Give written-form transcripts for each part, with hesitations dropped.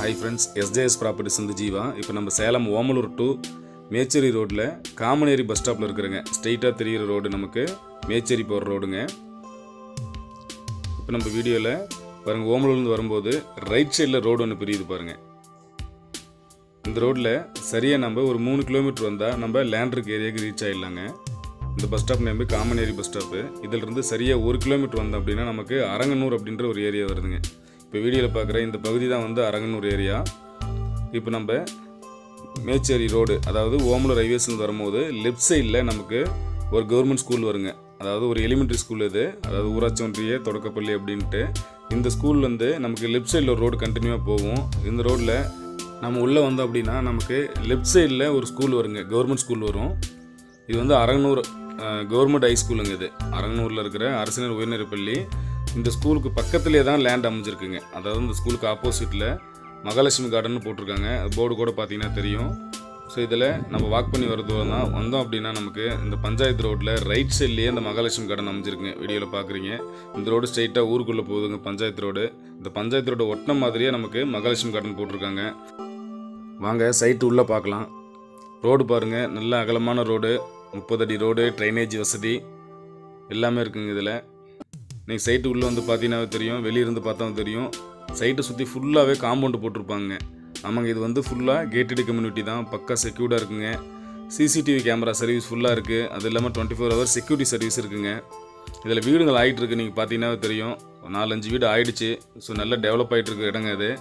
Hi friends, SJS Properties in the Jiva. இப்போ நம்ம Salem Omalur to Mecheri ரோட்ல காமனேரி பஸ் ஸ்டாப்ல இருக்குறங்க. ஸ்ட்ரைட்டா தெரியுற ரோடு நமக்கு மேச்சேரி போற ரோடுங்க. இப்போ நம்ம வீடியோல பாருங்க ஓமலூர்ல இருந்து வரும்போது ரைட் சைடுல ரோட் ஒன்னு பிரியுது பாருங்க. இந்த ரோட்ல சரியா நம்ம ஒரு 3 கிலோமீட்டர் வந்தா நம்ம லேண்டருக்கு ஏரியாக்கு ரீச் ஆயிடலாங்க. இந்த bus stop name Kamaneri bus stop. இதில இருந்து சரியா 1 கிலோமீட்டர் வந்தோம் அப்படினா நமக்கு அரங்கனூர் அப்படிங்கற ஒரு ஏரியா வருதுங்க. இப்போ வீடியோல பார்க்குற இந்த பகுதி தான் வந்து அரங்கனூர் ஏரியா. இப்போ நம்ம மேச்சேரி ரோடு அதாவது ஓமலூர் ஹைவேஸ்ல இருந்து வரும்போது லெஃப்ட் சைடுல நமக்கு ஒரு கவர்மெண்ட் ஸ்கூல் வருங்க. அதாவது ஒரு எலிமெண்டரி ஸ்கூல் இது. அதாவது ஊராட்சி ஒன்றிய தொடக்கப்பள்ளி அப்படின்ட்டு இந்த ஸ்கூல்ல இருந்து நமக்கு லெஃப்ட் சைடுல ஒரு ரோடு கண்டினியூவா போகும். இந்த ரோட்ல நம்ம உள்ள வந்தோம் அப்படினா நமக்கு லெஃப்ட் சைடுல ஒரு ஸ்கூல் வருங்க. கவர்மெண்ட் ஸ்கூல் வரும். இது வந்து அரங்கனூர் கவர்மெண்ட் ஹை ஸ்கூலுங்க இது. அரங்கனூர்ல இருக்கிற அரசினர் உயர்நிலைப் பள்ளி. இந்த ஸ்கூலுக்கு பக்கத்துலேயே தான் லேண்ட் அமைஞ்சிருக்குங்க. அதாவது இந்த ஸ்கூலுக்கு ஆப்போசிட்டில் மகாலட்சுமி கார்டன் போட்டிருக்காங்க. போர்டு கூட பார்த்தீங்கன்னா தெரியும். ஸோ இதில் நம்ம வாக் பண்ணி வர தூரம் தான் வந்தோம் அப்படின்னா நமக்கு இந்த பஞ்சாயத்து ரோட்டில் ரைட் சைட்லேயே இந்த மகாலட்சுமி கார்டன் அமைஞ்சிருக்குங்க. வீடியோவில் பார்க்குறீங்க. இந்த ரோடு ஸ்ட்ரைட்டாக ஊருக்குள்ளே போகுதுங்க பஞ்சாயத்து ரோடு. இந்த பஞ்சாயத்து ரோடு ஒட்டின மாதிரியே நமக்கு மகாலட்சுமி கார்டன் போட்டிருக்காங்க. வாங்க சைட்டு உள்ளே பார்க்கலாம். ரோடு பாருங்கள், நல்ல அகலமான ரோடு, 30 அடி ரோடு, ட்ரைனேஜ் வசதி எல்லாமே இருக்குங்க. இதில் நீங்கள் சைட்டு உள்ளே வந்து பார்த்தீங்கன்னா தெரியும், வெளியிருந்து பார்த்தா தெரியும். சைட்டை சுற்றி ஃபுல்லாகவே காம்பவுண்டு போட்டிருப்பாங்க. ஆமாங்க, இது வந்து ஃபுல்லாக கேட்டட் கம்யூனிட்டி தான். பக்கா செக்யூர்டாக இருக்குங்க. சிசிடிவி கேமரா சர்வீஸ் ஃபுல்லாக இருக்குது. அது இல்லாமல் 24 ஹவர்ஸ் செக்யூரிட்டி சர்வீஸ் இருக்குங்க. இதில் வீடுகள் ஆகிட்டு இருக்குது. நீங்கள் பார்த்தீங்கன்னா தெரியும், 4-5 வீடு ஆகிடுச்சு. ஸோ நல்லா டெவலப் ஆகிட்டு இருக்க இடங்க இது.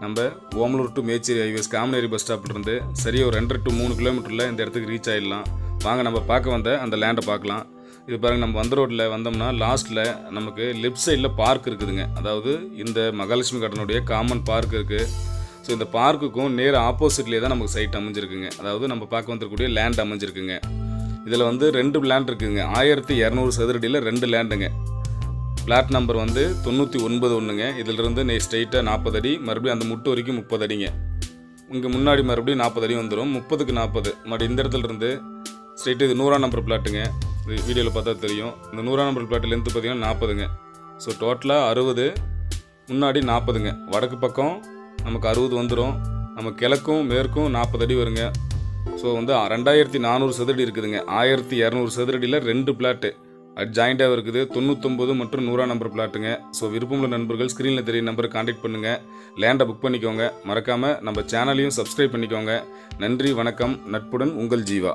நம்ம Omalur to Mecheri highways Kamaneri bus ஸ்டாப்லேருந்து சரியாக ஒரு 2 to 3 கிலோமீட்டரில் இந்த இடத்துக்கு ரீச் ஆகிடலாம். வாங்க நம்ம பார்க்க வந்த அந்த லேண்டை பார்க்கலாம். இது பாருங்கள், நம்ம வந்த ரோட்டில் வந்தோம்னா லாஸ்ட்டில் நமக்கு லெஃப்ட் சைடில் பார்க் இருக்குதுங்க. அதாவது இந்த மகாலட்சுமி கார்டனுடைய காமன் பார்க் இருக்குது. ஸோ இந்த பார்க்குக்கும் நேர ஆப்போசிட்லேயே தான் நமக்கு சைட் அமைஞ்சிருக்குங்க. அதாவது நம்ம பார்க்க வந்துருக்கூடிய லேண்ட் அமைஞ்சிருக்குங்க. இதில் வந்து 2 லேண்ட் இருக்குதுங்க. 1200 சதுரடியில் 2 லேண்டுங்க. பிளாட் நம்பர் வந்து 99 இதிலிருந்து ஸ்ட்ரைட்டாக 40 அடி, மறுபடியும் அந்த முட்டு வரைக்கும் 30 அடிங்க. இங்கே முன்னாடி மறுபடியும் 40 அடி வந்துடும். 30க்கு 40 மறுபடியும் இந்த இடத்துல இருந்து ஸ்ட்ரைட்டு இது 100ஆம் நம்பர் பிளாட்டுங்க. வீடியோவில் பார்த்தா தெரியும். இந்த 100ஆம் நம்பர் பிளாட்டு லென்த்து பார்த்தீங்கன்னா 40ங்க. ஸோ டோட்டலாக 60, முன்னாடி 40ங்க. வடக்கு பக்கம் நமக்கு 60 வந்துடும். நம்ம கிழக்கும் மேற்கும் 40 அடி வருங்க. ஸோ வந்து 2400 சதுரடி இருக்குதுங்க. 1200 சதுரடியில் 2 பிளாட்டு ஜாயிண்டாக இருக்குது. 99 மற்றும் 100ஆம் நம்பர் பிளாட்டுங்க. ஸோ விருப்பமுள்ள நண்பர்கள் ஸ்க்ரீனில் தெரிய நம்பரை கான்டாக்ட் பண்ணுங்கள். லேண்டை புக் பண்ணிக்கோங்க. மறக்காமல் நம்ம சேனலையும் சப்ஸ்கிரைப் பண்ணிக்கோங்க. நன்றி, வணக்கம். நட்புடன் உங்கள் ஜீவா.